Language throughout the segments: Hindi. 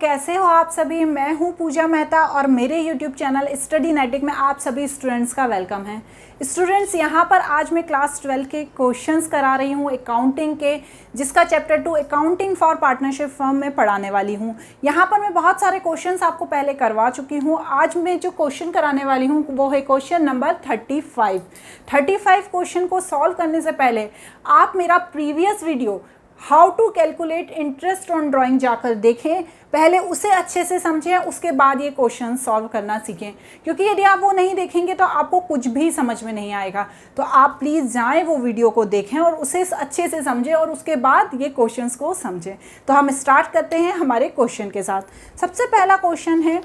कैसे हो आप सभी। मैं हूं पूजा मेहता और मेरे YouTube चैनल स्टडीनेटिक में आप सभी स्टूडेंट्स का वेलकम है। स्टूडेंट्स, यहां पर आज मैं क्लास 12 के क्वेश्चंस करा रही हूं अकाउंटिंग के, जिसका chapter 2 accounting for partnership firm में पढ़ाने वाली हूं। यहां पर मैं बहुत सारे क्वेश्चंस आपको पहले करवा चुकी हूं। आज मैं जो क्वेश्चन कराने वाली हूं वो है क्वेश्चन नंबर 35 क्वेश्चन को सॉल्व करने से पहले आप मेरा previous video how to calculate interest on drawing जाकर देखें, पहले उसे अच्छे से समझें, उसके बाद ये क्वेश्चन सॉल्व करना सीखें। क्योंकि यदि आप वो नहीं देखेंगे तो आपको कुछ भी समझ में नहीं आएगा। तो आप प्लीज़ जाएं, वो वीडियो को देखें और उसे अच्छे से समझें और उसके बाद ये क्वेश्चंस को समझें। तो हम स्टार्ट करते हैं हमारे क्वेश्चन के साथ। सबसे पहला क्वेश्चन है,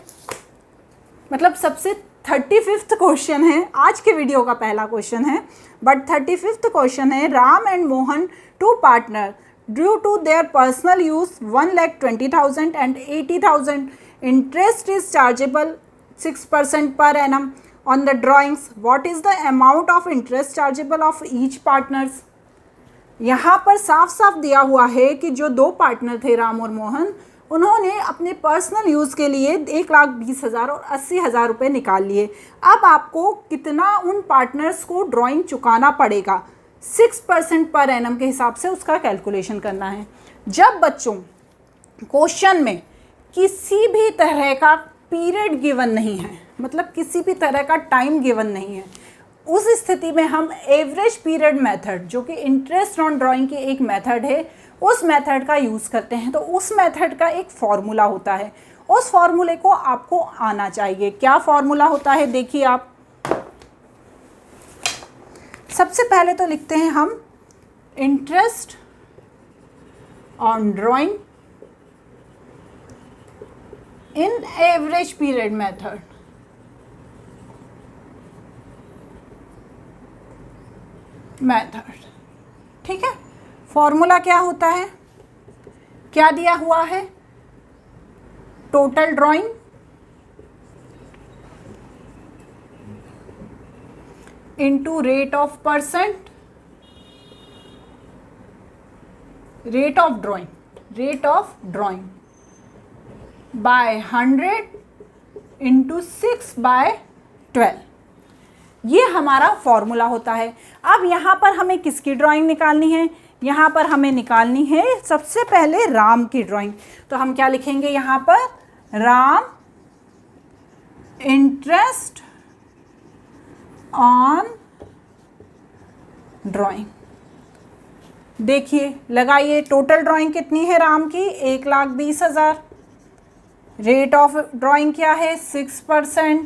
मतलब सबसे 35वां क्वेश्चन है, आज के वीडियो का पहला क्वेश्चन है, बट 35वां क्वेश्चन है। Ram and Mohan, two partner, due to their personal use 1,20,000 and 80,000. Interest is chargeable 6% per annum on the drawings. What is the amount of interest chargeable of each partners? यहाँ पर साफ साफ दिया हुआ है कि जो दो पार्टनर थे राम और मोहन, उन्होंने अपने पर्सनल यूज़ के लिए 1,20,000 और 80,000 रुपये निकाल लिए। अब आपको कितना उन पार्टनर्स को ड्राइंग चुकाना पड़ेगा, 6% पर एनम के हिसाब से उसका कैलकुलेशन करना है। जब बच्चों क्वेश्चन में किसी भी तरह का पीरियड गिवन नहीं है, मतलब किसी भी तरह का टाइम गिवन नहीं है, उस स्थिति में हम एवरेज पीरियड मेथड, जो कि इंटरेस्ट ऑन ड्राइंग की एक मेथड है, उस मेथड का यूज़ करते हैं। तो उस मेथड का एक फॉर्मूला होता है, उस फॉर्मूले को आपको आना चाहिए। क्या फॉर्मूला होता है, देखिए आप। सबसे पहले तो लिखते हैं हम interest on drawing in average period method. ठीक है, फॉर्मूला क्या होता है, क्या दिया हुआ है, total drawing into rate of percent, rate of drawing by 100 into 6/12। ये हमारा फॉर्मूला होता है। अब यहाँ पर हमें किसकी ड्राइंग निकालनी है, यहाँ पर हमें निकालनी है सबसे पहले राम की ड्राइंग। तो हम क्या लिखेंगे यहाँ पर, राम इंटरेस्ट ऑन ड्राइंग। देखिए, लगाइए, टोटल ड्राइंग कितनी है राम की, 1,20,000। रेट ऑफ ड्राइंग क्या है, 6%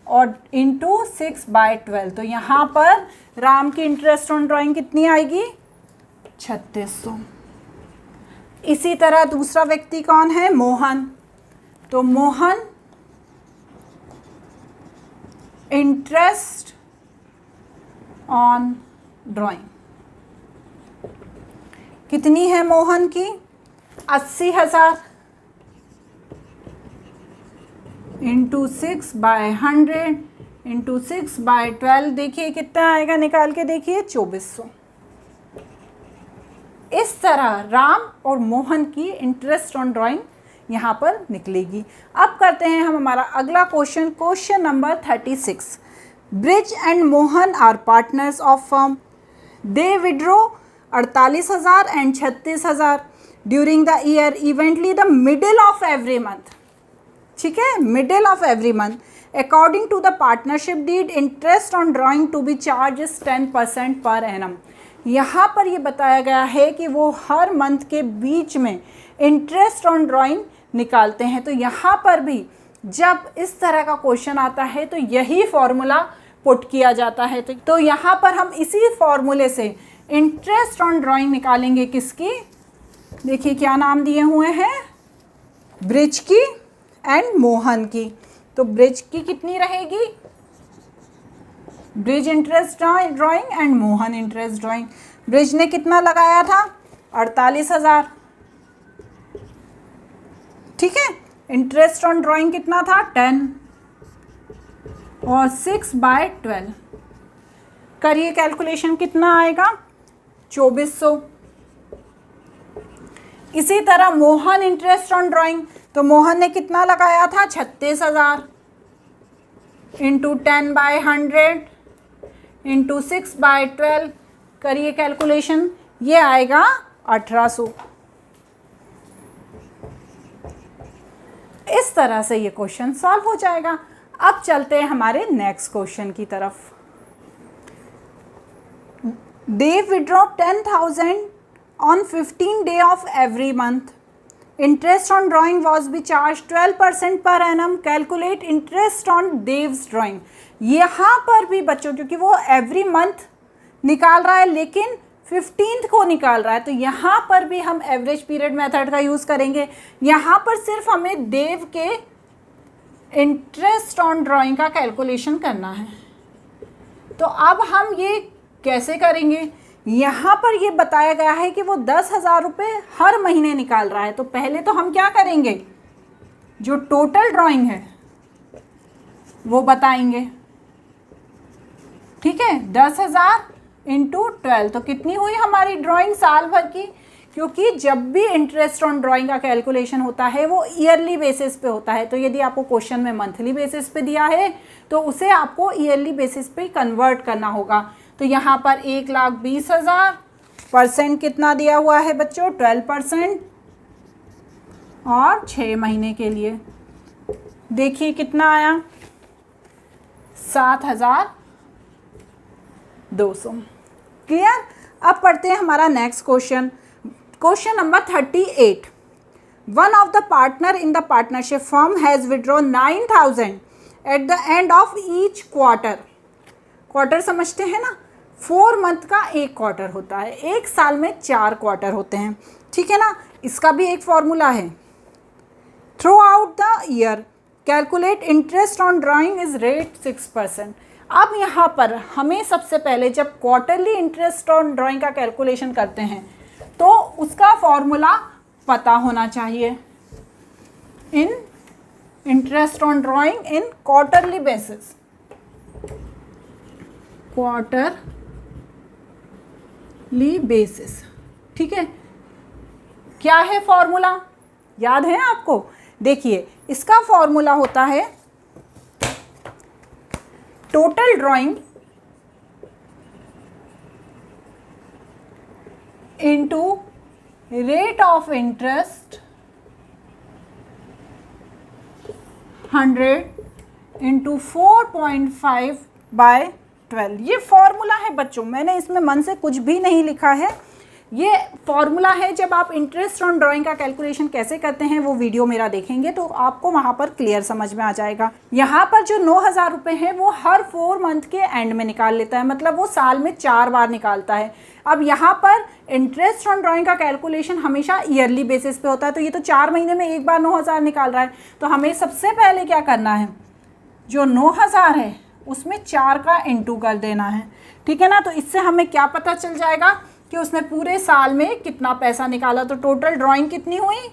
और इंटू 6/12। तो यहाँ पर राम की इंटरेस्ट ऑन ड्राइंग कितनी आएगी, 3,600। इसी तरह दूसरा व्यक्ति कौन है, मोहन। तो मोहन इंटरेस्ट ऑन ड्राइंग कितनी है मोहन की, 80,000 इंटू 6/100 इंटू 6/12। देखिए कितना आएगा, निकाल के देखिए, 2,400। इस तरह राम और मोहन की इंटरेस्ट ऑन ड्राइंग यहाँ पर निकलेगी। अब करते हैं हम हमारा अगला question, question number 36। Brij and Mohan are partners of firm, they withdraw 48,000 and 36,000 during the year evenly the middle of every month. ठीक है, middle of every month according to the partnership deed, interest on drawing to be charges 10% per annum. यहाँ पर ये बताया गया है कि वो हर मंथ के बीच में इंटरेस्ट ऑन ड्राइंग निकालते हैं। तो यहाँ पर भी जब इस तरह का क्वेश्चन आता है तो यही फॉर्मूला पुट किया जाता है। तो यहाँ पर हम इसी फॉर्मूले से इंटरेस्ट ऑन ड्राइंग निकालेंगे, किसकी, देखिए क्या नाम दिए हुए हैं, ब्रिज की एंड मोहन की। तो ब्रिज की कितनी रहेगी, bridge interest drawing and Mohan interest drawing. Bridge ने कितना लगाया था, 48,000। ठीक है, इंटरेस्ट ऑन ड्राइंग कितना था, 10 और 6/12। करिए कैलकुलेशन, कितना आएगा, 2400। इसी तरह मोहन इंटरेस्ट ऑन ड्राइंग तो मोहन ने कितना लगाया था, 36,000 इंटू 10/100 इंटू 6/12, करिए कैलकुलेशन, ये आएगा 1800। इस तरह से ये क्वेश्चन सॉल्व हो जाएगा। अब चलते हैं हमारे नेक्स्ट क्वेश्चन की तरफ। They withdraw 10,000 on 15th day of every month. Interest on drawing was be charged 12% per annum. Calculate interest on Dev's drawing. यहाँ पर भी बच्चों, क्योंकि वो एवरी मंथ निकाल रहा है लेकिन 15th को निकाल रहा है, तो यहाँ पर भी हम एवरेज पीरियड मेथड का यूज़ करेंगे। यहाँ पर सिर्फ हमें देव के इंटरेस्ट ऑन ड्राइंग का कैलकुलेशन करना है। तो अब हम ये कैसे करेंगे, यहाँ पर ये बताया गया है कि वो 10,000 रुपये हर महीने निकाल रहा है। तो पहले तो हम क्या करेंगे, जो टोटल ड्राइंग है वो बताएंगे, ठीक है। 10,000 इंटू 12, तो कितनी हुई हमारी ड्राइंग साल भर की, क्योंकि जब भी इंटरेस्ट ऑन ड्राइंग का कैलकुलेशन होता है वो ईयरली बेसिस पे होता है। तो यदि आपको क्वेश्चन में मंथली बेसिस पे दिया है तो उसे आपको ईयरली बेसिस पे कन्वर्ट करना होगा। तो यहाँ पर 1,20,000, परसेंट कितना दिया हुआ है बच्चों, 12%, और 6 महीने के लिए देखिए कितना आया, 7,200। क्लियर। अब पढ़ते हैं हमारा next question, question number 38। One of the partner in the partnership firm has withdrawn 9,000 at the end of each quarter. Quarter समझते हैं ना, 4 मंथ का एक क्वार्टर होता है, एक साल में 4 क्वार्टर होते हैं, ठीक है ना। इसका भी एक फॉर्मूला है। Through out the year calculate interest on drawing is rate 6%। अब यहाँ पर हमें सबसे पहले जब क्वार्टरली इंटरेस्ट ऑन ड्राइंग का कैलकुलेशन करते हैं तो उसका फॉर्मूला पता होना चाहिए। इन interest on drawing in quarterly basis, quarterly basis, ठीक है। क्या है फॉर्मूला, याद है आपको? देखिए इसका फॉर्मूला होता है total drawing into rate of interest 100 into 4.5/12। ये फॉर्मूला है बच्चों, मैंने इसमें मन से कुछ भी नहीं लिखा है। ये फॉर्मूला है। जब आप इंटरेस्ट ऑन ड्राइंग का कैलकुलेशन कैसे करते हैं वो वीडियो मेरा देखेंगे तो आपको वहाँ पर क्लियर समझ में आ जाएगा। यहाँ पर जो 9,000 रुपये हैं वो हर 4 मंथ के एंड में निकाल लेता है, मतलब वो साल में 4 बार निकालता है। अब यहाँ पर इंटरेस्ट ऑन ड्राइंग का कैलकुलेशन हमेशा ईयरली बेसिस पे होता है, तो ये तो 4 महीने में एक बार 9,000 निकाल रहा है। तो हमें सबसे पहले क्या करना है, जो 9,000 है उसमें 4 का इंटू कर देना है, ठीक है ना। तो इससे हमें क्या पता चल जाएगा कि उसने पूरे साल में कितना पैसा निकाला। तो टोटल ड्राइंग कितनी हुई,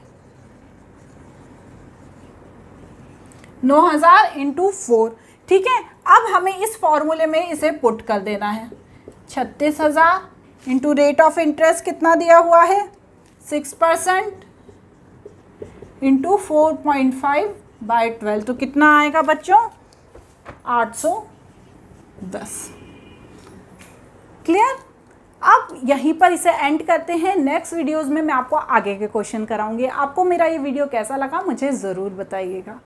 9,000 इंटू 4, ठीक है। अब हमें इस फॉर्मूले में इसे पुट कर देना है। 36,000 इंटू रेट ऑफ इंटरेस्ट कितना दिया हुआ है, 6% इंटू 4.5/12, तो कितना आएगा बच्चों, 810। क्लियर। अब यहीं पर इसे एंड करते हैं। नेक्स्ट वीडियोस में मैं आपको आगे के क्वेश्चन कराऊंगी। आपको मेरा ये वीडियो कैसा लगा मुझे ज़रूर बताइएगा।